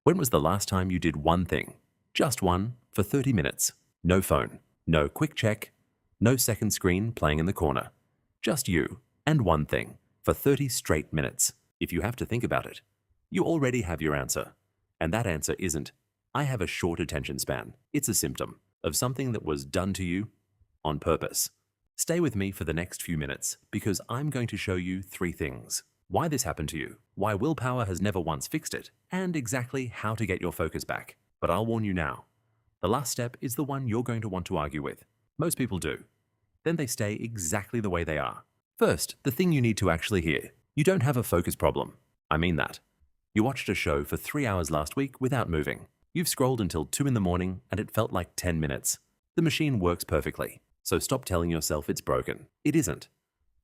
When was the last time you did one thing, just one, for 30 minutes? No phone, no quick check, no second screen playing in the corner. Just you and one thing for 30 straight minutes. If you have to think about it, you already have your answer. And that answer isn't, I have a short attention span. It's a symptom of something that was done to you on purpose. Stay with me for the next few minutes because I'm going to show you 3 things. Why this happened to you, why willpower has never once fixed it, and exactly how to get your focus back. But I'll warn you now, the last step is the one you're going to want to argue with. Most people do. Then they stay exactly the way they are. First, the thing you need to actually hear. You don't have a focus problem. I mean that. You watched a show for 3 hours last week without moving. You've scrolled until 2 in the morning and it felt like 10 minutes. The machine works perfectly, so stop telling yourself it's broken. It isn't.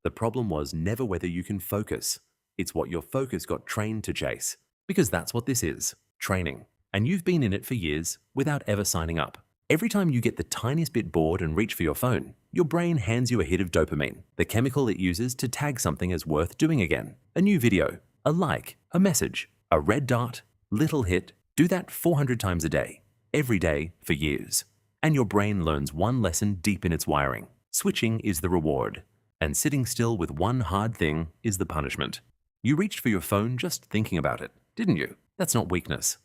The problem was never whether you can focus. It's what your focus got trained to chase. Because that's what this is, training. And you've been in it for years without ever signing up. Every time you get the tiniest bit bored and reach for your phone, your brain hands you a hit of dopamine, the chemical it uses to tag something as worth doing again. A new video, a like, a message, a red dot, little hit. Do that 400 times a day, every day for years. And your brain learns one lesson deep in its wiring. Switching is the reward, and sitting still with one hard thing is the punishment. You reached for your phone just thinking about it, didn't you? That's not weakness.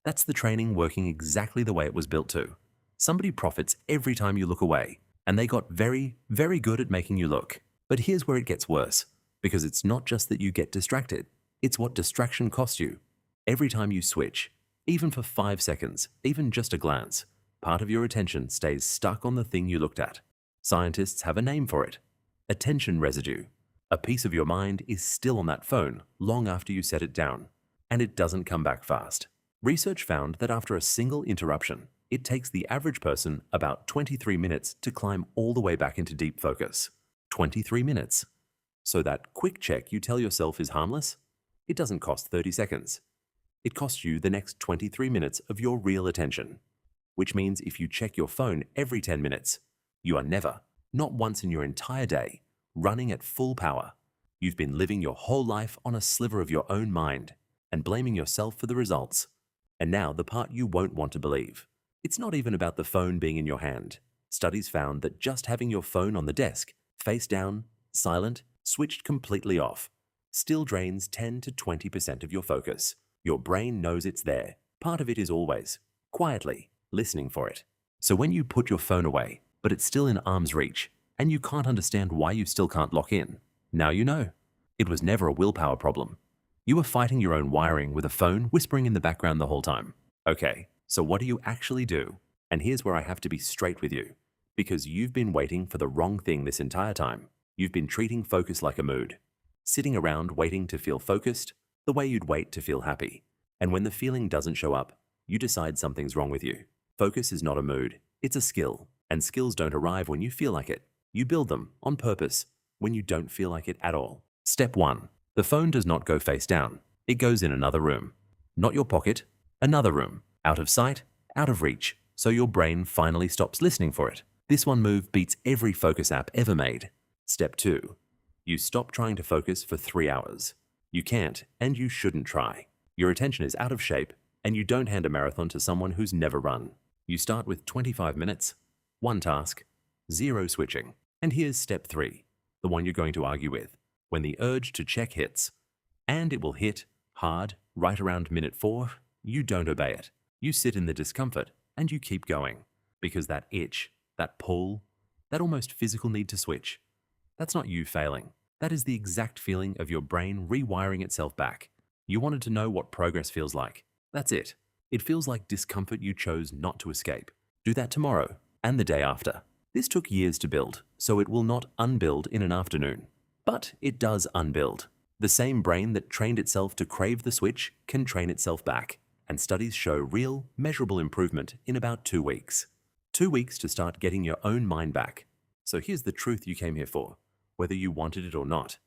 That's the training working exactly the way it was built to. Somebody profits every time you look away, and they got very, very good at making you look. But here's where it gets worse, because it's not just that you get distracted, it's what distraction costs you. Every time you switch, even for 5 seconds, even just a glance, part of your attention stays stuck on the thing you looked at. Scientists have a name for it: attention residue. A piece of your mind is still on that phone long after you set it down, and it doesn't come back fast. Research found that after a single interruption, it takes the average person about 23 minutes to climb all the way back into deep focus. 23 minutes. So that quick check you tell yourself is harmless, it doesn't cost 30 seconds. It costs you the next 23 minutes of your real attention. Which means if you check your phone every 10 minutes, you are never, not once in your entire day, running at full power. You've been living your whole life on a sliver of your own mind and blaming yourself for the results. And now the part you won't want to believe. It's not even about the phone being in your hand. Studies found that just having your phone on the desk, face down, silent, switched completely off, still drains 10 to 20% of your focus. Your brain knows it's there. Part of it is always, quietly, listening for it. So when you put your phone away, but it's still in arm's reach, and you can't understand why you still can't lock in, now you know. It was never a willpower problem. You were fighting your own wiring with a phone whispering in the background the whole time. Okay, so what do you actually do? And here's where I have to be straight with you. Because you've been waiting for the wrong thing this entire time. You've been treating focus like a mood. Sitting around waiting to feel focused, the way you'd wait to feel happy. And when the feeling doesn't show up, you decide something's wrong with you. Focus is not a mood, it's a skill. And skills don't arrive when you feel like it. You build them on purpose when you don't feel like it at all. Step 1. The phone does not go face down. It goes in another room. Not your pocket, another room. Out of sight, out of reach, so your brain finally stops listening for it. This one move beats every focus app ever made. Step 2. You stop trying to focus for 3 hours. You can't, and you shouldn't try. Your attention is out of shape, and you don't hand a marathon to someone who's never run. You start with 25 minutes, 1 task, 0 switching. And here's step 3, the one you're going to argue with. When the urge to check hits, and it will hit hard right around minute 4, you don't obey it. You sit in the discomfort and you keep going. Because that itch, that pull, that almost physical need to switch, that's not you failing. That is the exact feeling of your brain rewiring itself back. You wanted to know what progress feels like. That's it. It feels like discomfort you chose not to escape. Do that tomorrow and the day after. This took years to build, so it will not unbuild in an afternoon. But it does unbuild. The same brain that trained itself to crave the switch can train itself back. And studies show real, measurable improvement in about 2 weeks. 2 weeks to start getting your own mind back. So here's the truth you came here for, whether you wanted it or not.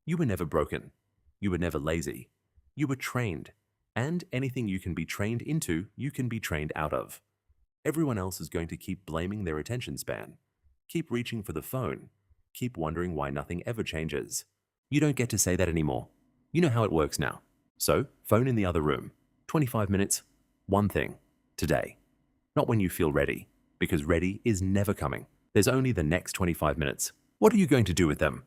You were never broken. You were never lazy. You were trained. And anything you can be trained into, you can be trained out of. Everyone else is going to keep blaming their attention span. Keep reaching for the phone. Keep wondering why nothing ever changes. You don't get to say that anymore. You know how it works now. So, phone in the other room. 25 minutes, One thing. Today. Not when you feel ready, because ready is never coming. There's only the next 25 minutes. What are you going to do with them?